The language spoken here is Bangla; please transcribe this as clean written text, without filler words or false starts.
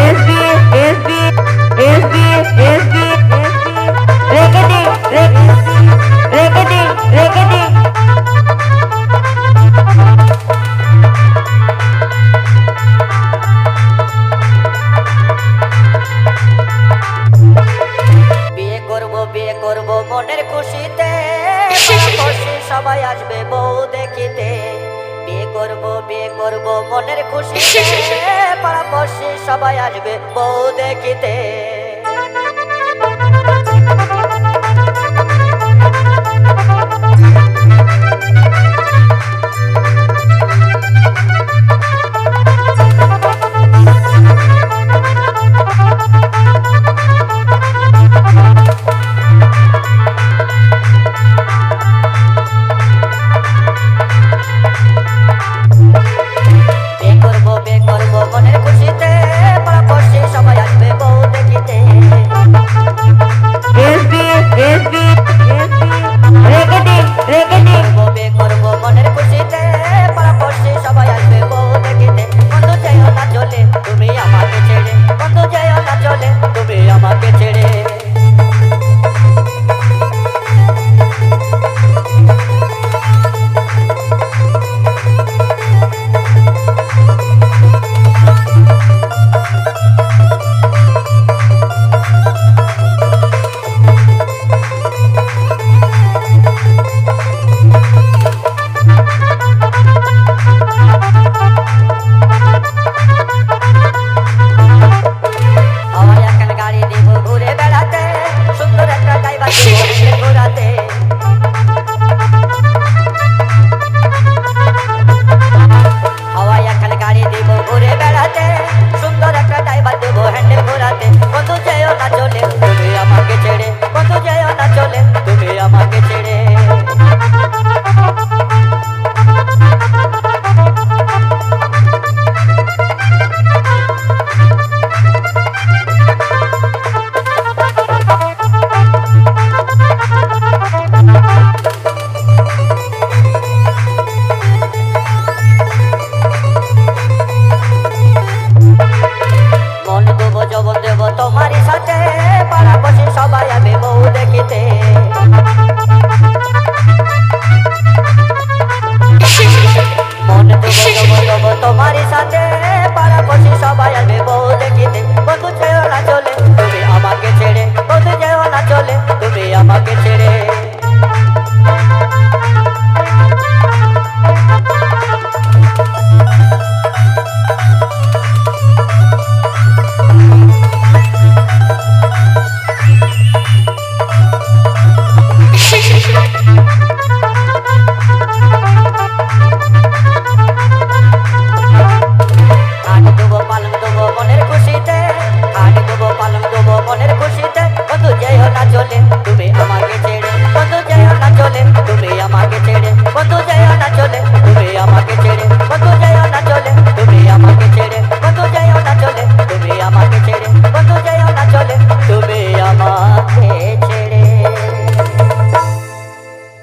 এসবি এসবি এসবি এসবি রেখে দি রেখে দি রেখে দি। বিয়ে করব মনের খুশিতে, খুশি সবাই আসবে বউ দেখিতে। বিয়ে করব মনের খুশিতে, পাড়াপড়শি সবাই আসবে বউ দেখিতে। বিয়ে করব মনের খুশিতে, পাড়াপড়শি সবাই আসবে বউ দেখিতে।